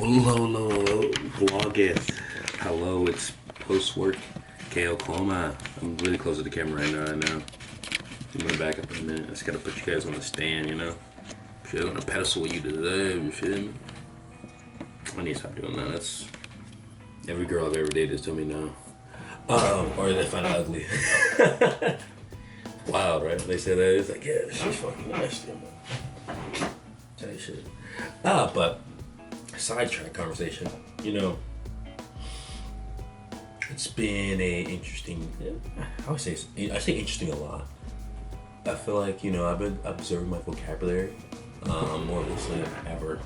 Hello, vlog it. Hello, it's post-work KO Coma. I'm really close to the camera right now, I know. I'm gonna back up in a minute. I just gotta put you guys on the stand, you know? Shit, on a pedestal you deserve, you feel me? I need to stop doing that. That's... Every girl I've ever dated has told me no. Or they find it ugly. Wild, right? They say that, it's like, yeah, she's fucking nasty, man. Tell you shit. But... sidetrack conversation, you know, it's been a interesting, I say interesting a lot. I feel like, you know, I've been observing my vocabulary more recently than ever.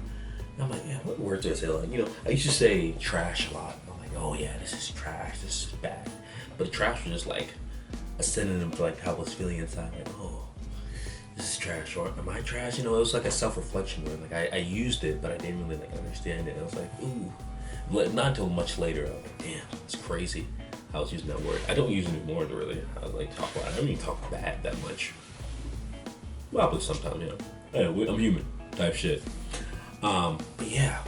And I'm like, yeah, what words do I say? Like, you know, I used to say trash a lot. I'm like, oh yeah, this is trash, this is bad. But trash was just like a synonym for like how I was feeling inside, like, oh, this is trash, or am I trash? You know, it was like a self-reflection word. Like I used it, but I didn't really like understand it. I was like, ooh. But not until much later, I was like, damn, it's crazy. I was using that word. I don't use it anymore really. I like talk about it. I don't even talk bad that much. Well, but sometimes, you know. Hey, I'm human type shit. But yeah.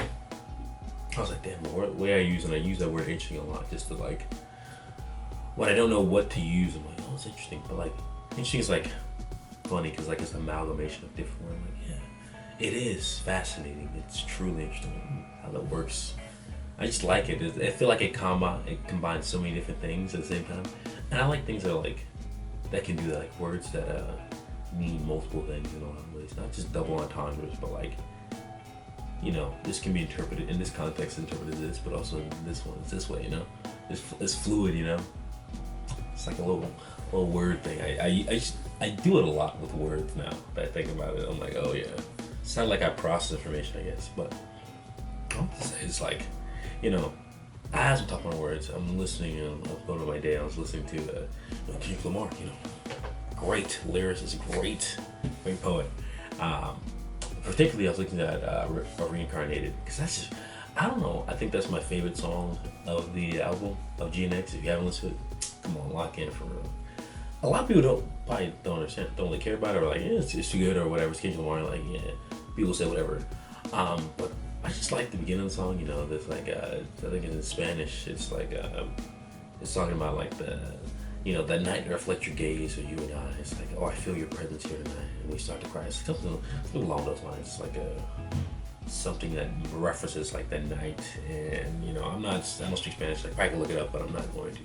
I was like, damn, the way I use that word interesting a lot, just to like, when I don't know what to use, I'm like, oh, it's interesting. But like, interesting is like, funny because like it's an amalgamation of different words. Like, yeah, it is fascinating. It's truly interesting how that works. I just like it. I feel like it combines so many different things at the same time, and I like things that are like that can do that, like words that mean multiple things in a lot of ways, not just double entendres, but like, you know, this can be interpreted in this context, interpreted this, but also in this one, it's this way. You know, it's fluid. You know, it's like a little word thing. I do it a lot with words now that I think about it. I'm like, oh yeah. It's not like I process information, I guess, but it's like, you know, as I'm talking about words, I'm listening and I'm going to my day. I was listening to Kendrick Lamar, you know, great lyricist, great poet. Particularly, I was looking at Reincarnated, because that's just, I don't know, I think that's my favorite song of the album of GNX. If you haven't listened to it, come on, lock in for real. A lot of people probably don't understand, don't really care about it, or like, yeah, it's too good or whatever. It's Kendrick Lamar, like, yeah, people say whatever. But I just like the beginning of the song, you know, there's like, I think it's in Spanish, it's like, it's talking about like the, you know, that night reflect your gaze or you and I. It's like, oh, I feel your presence here tonight. And we start to cry. It's something along those lines. It's like something that references like that night. And, you know, I don't speak Spanish, like, I can look it up, but I'm not going to.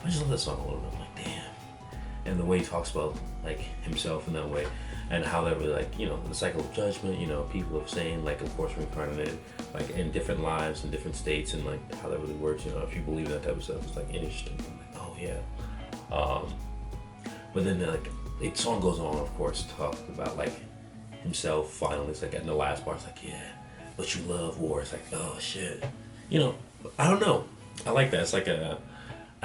I just love that song a little bit. I'm like, damn. And the way he talks about like himself in that way, and how that really, like, you know, the cycle of judgment, you know, people are saying, like, of course, reincarnated, like in different lives in different states, and like how that really works, you know, if you believe that type of stuff, it's like interesting. I'm like, oh yeah. But then like the song goes on, of course, talk about like himself finally. It's like in the last part, it's like, yeah, but you love war. It's like, oh shit. You know, I don't know. I like that. It's like a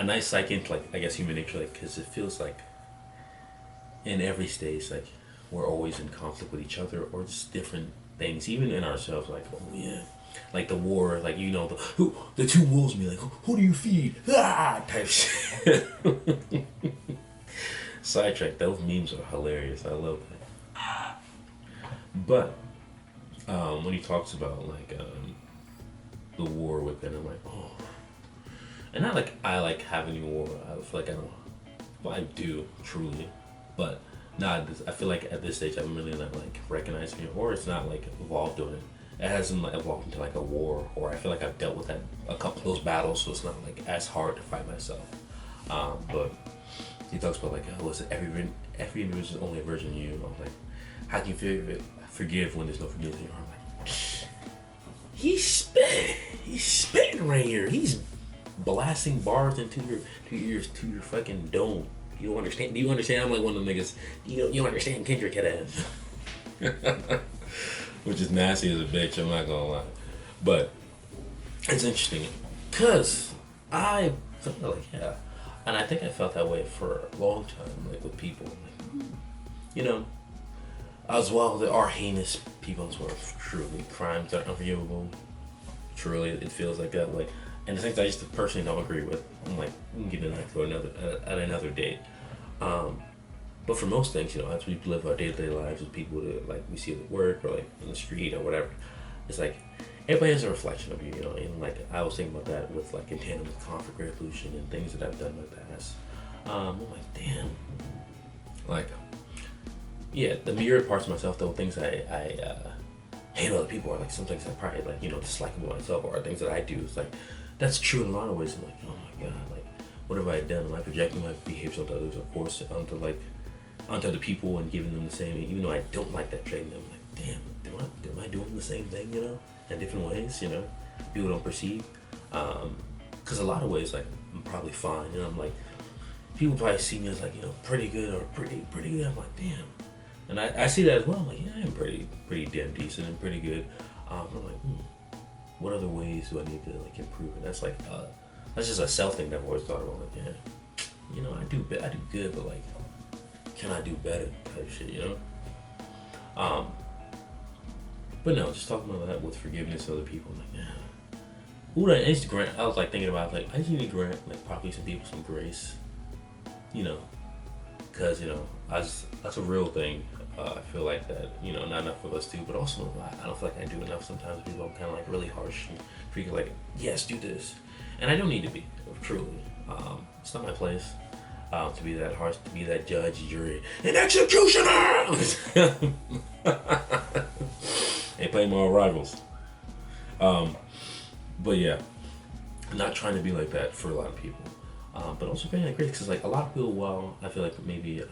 nice psych into, like, I guess, human nature, like, because it feels like in every stage, like, we're always in conflict with each other or just different things, even in ourselves, like, oh yeah, like the war, like, you know, the two wolves be like, who do you feed? Ah, type shit. Sidetrack, those memes are hilarious. I love that. But when he talks about like the war within, I'm like, oh. And not like I like having a war. I feel like I don't. Well, I do truly, but not. I feel like at this stage I'm really not like recognizing it, or it's not like evolved doing it. It hasn't like evolved into like a war, or I feel like I've dealt with that a couple of those battles, so it's not like as hard to fight myself. But he talks about like, oh, listen, every individual is only a version of you. I'm like, how can you forgive when there's no forgiveness in your heart? I'm like, he's spitting right here. He's blasting bars into your fucking dome. You don't understand? Do you understand? I'm like one of them niggas. You don't understand Kendrick head ass. Which is nasty as a bitch. I'm not gonna lie, but it's interesting because I felt like, yeah, and I think I felt that way for a long time, like with people, like, you know, as well. There are heinous people as well. Truly, crimes that are unforgivable. Truly, it feels like that. Like. And the things I just personally don't agree with, I'm like, we can get into that for another date. But for most things, you know, as we live our day-to-day lives with people that like we see at work or like in the street or whatever, it's like everybody has a reflection of you, you know. And like I was thinking about that with like in tandem with conflict resolution and things that I've done in the past. I'm like, damn, like, yeah, the mirrored parts of myself, though, things I hate other people, or like some things I probably like, you know, dislike about myself, or things that I do. It's like that's true in a lot of ways. I'm like, oh my god, like what have I done? Am I projecting my behaviors onto others, of course, onto other people and giving them the same, even though I don't like that trait in them. Like, damn, am I doing the same thing, you know, in different ways, you know, people don't perceive. Because a lot of ways, like, I'm probably fine, you know, I'm like, people probably see me as like, you know, pretty good or pretty good. I'm like, damn. And I see that as well. I'm like, yeah, I am pretty damn decent and pretty good. I'm like, what other ways do I need to like improve? And that's like, that's just a self thing that I've always thought about. Like, yeah, you know, I do good, but like, can I do better type shit, you know? But no, just talking about that with forgiveness of other people. I'm like, yeah. Ooh, I used to grant. I was like thinking about like I just need to grant like probably some people some grace, you know, because you know that's a real thing. I feel like that, you know, not enough of us do, but also I don't feel like I do enough sometimes. People are kind of like really harsh and freaking like, yes, do this, and I don't need to be, truly. It's not my place to be that harsh, to be that judge, jury, and executioner. They play my rivals. But yeah, not trying to be like that for a lot of people. But also being like great because like a lot of people, while I feel like maybe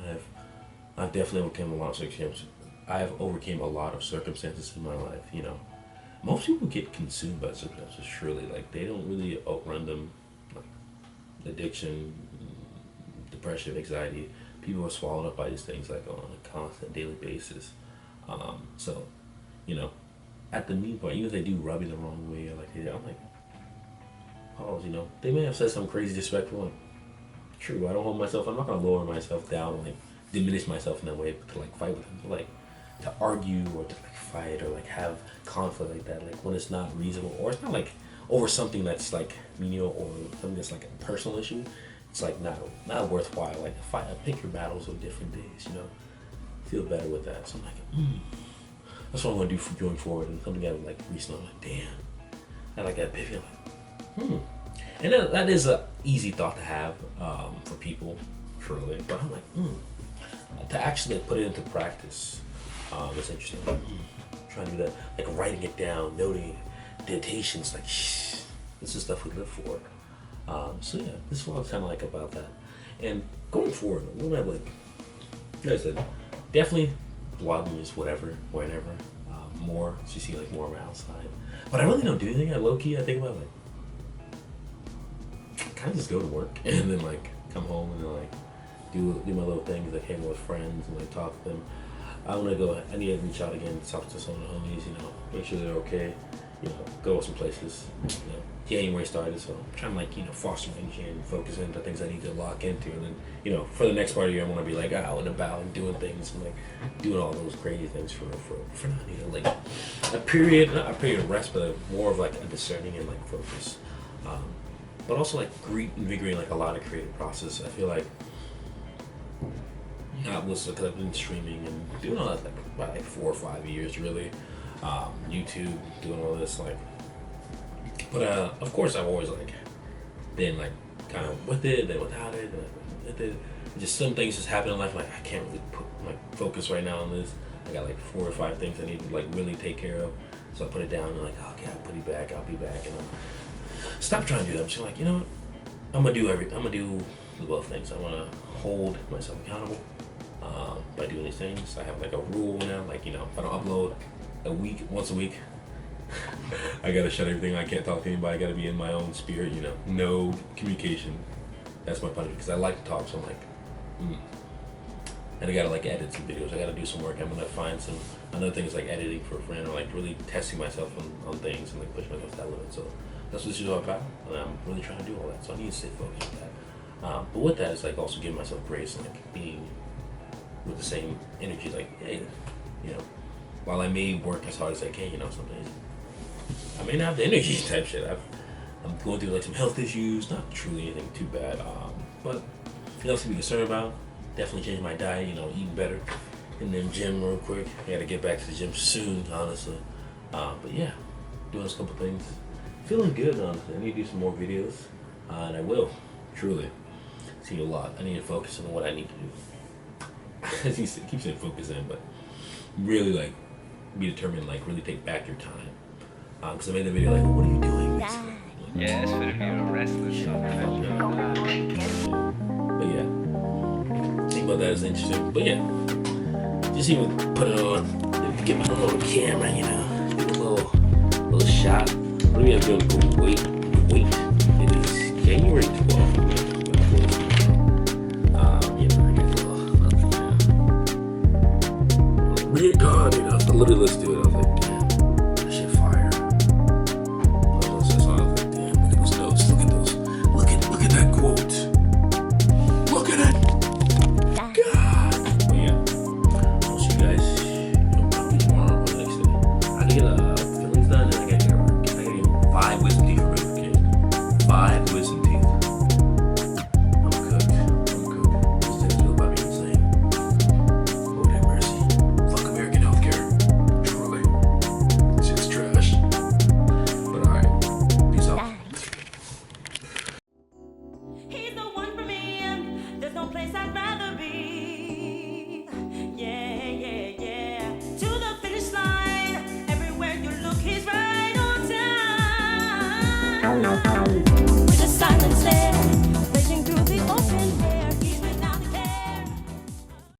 I've definitely overcome a lot of circumstances. I've overcame a lot of circumstances in my life. You know, most people get consumed by circumstances. Surely, like they don't really outrun them. Like addiction, depression, anxiety. People are swallowed up by these things like on a constant daily basis. So, you know, at the mean point, even if they do rub you the wrong way, or like I'm like, pause. You know, they may have said something crazy, disrespectful. Like, true, I don't hold myself. I'm not gonna lower myself down. Like diminish myself in that way, but to like fight with them, like to argue or to like fight or like have conflict like that, like when it's not reasonable or it's not like over something that's like menial or something that's like a personal issue. It's like not worthwhile. Like pick your battles on different days. You know, feel better with that. So I'm like, that's what I'm gonna do for going forward. And something I like recently, I'm like, damn, I like that epiphany. I'm like, and that is a easy thought to have for people, truly. But I'm like, to actually put it into practice, it's interesting. Like, trying to do that, like writing it down, noting dictations, like this is stuff we live for. So yeah, this is what I was kind of like about that. And going forward, I'm gonna have like I said, definitely vlogging is whatever, whenever, more, so you see like more around outside. But I really don't do anything. Low key, I think about like, kind of just go to work and then like come home and then like do my little things, like hang with friends and like talk to them. I need to reach out again, talk to some of the homies, you know, make sure they're okay, you know, go some places. You know, January started, so I'm trying to like, you know, foster my energy and focus into things I need to lock into. And then, you know, for the next part of the year, I want to be like out and about and doing things and like doing all those crazy things for not, you know, like not a period of rest, but more of like a discerning and like focus. But also like invigorating like a lot of creative process. I feel like not listening because I've been streaming and doing all that like about like 4 or 5 years really. YouTube, doing all this like. But of course I've always like been like kind of with it, then without it, with it. Just some things just happen in life. Like I can't really put like focus right now on this. I got like 4 or 5 things I need to like really take care of. So I put it down and like, okay, I'll put it back. I'll be back, and stop trying to do that. I'm just like, you know what? I'm gonna do everything. I'm gonna do both things. I want to hold myself accountable by doing these things. I have like a rule now. Like, you know, if I don't upload once a week, I gotta shut everything. I can't talk to anybody. I gotta be in my own spirit. You know, no communication. That's my punishment because I like to talk. So I'm like, and I gotta like edit some videos. I gotta do some work. I'm gonna find some another things like editing for a friend or like really testing myself on things and like push myself to that limit. So that's what this is all about. And I'm really trying to do all that. So I need to stay focused on that. But with that, it's like also giving myself grace and like being with the same energy. Like, hey, you know, while I may work as hard as I can, you know, some days I may not have the energy type shit. I'm going through like some health issues, not truly anything too bad, but else to be concerned about. Definitely changing my diet, you know, eating better. And then gym real quick. I gotta get back to the gym soon, honestly. But yeah, doing a couple things. Feeling good, honestly. I need to do some more videos, and I will, truly. See a lot. I need to focus on what I need to do. As he keeps saying focus in, but really like be determined, like really take back your time. Because I made the video like, what are you doing? Basically. Yeah, it's gonna be a restless But yeah, think about that as interesting. But yeah, just even put it on, get my little camera, you know, get a little shot. What do we have to go? Wait. It is January 12th. God, you know, I literally listened to it. I was like, damn, that shit fire. I was like, damn, look at those notes. Look at those. Look at that quote. Look at it. God. But yeah, I'll see you guys probably tomorrow or the next day. I gotta get fillings done, and I gotta get 5 wisdom teeth removed, kid. 5 wisdom teeth. I'm cooked. This thing's really about to be insane. Lord have mercy. Fuck American healthcare. Truly. It's just trash. But alright. Peace out. He's the one for me. There's no place I'd rather be. Yeah. To the finish line. Everywhere you look, he's right on time.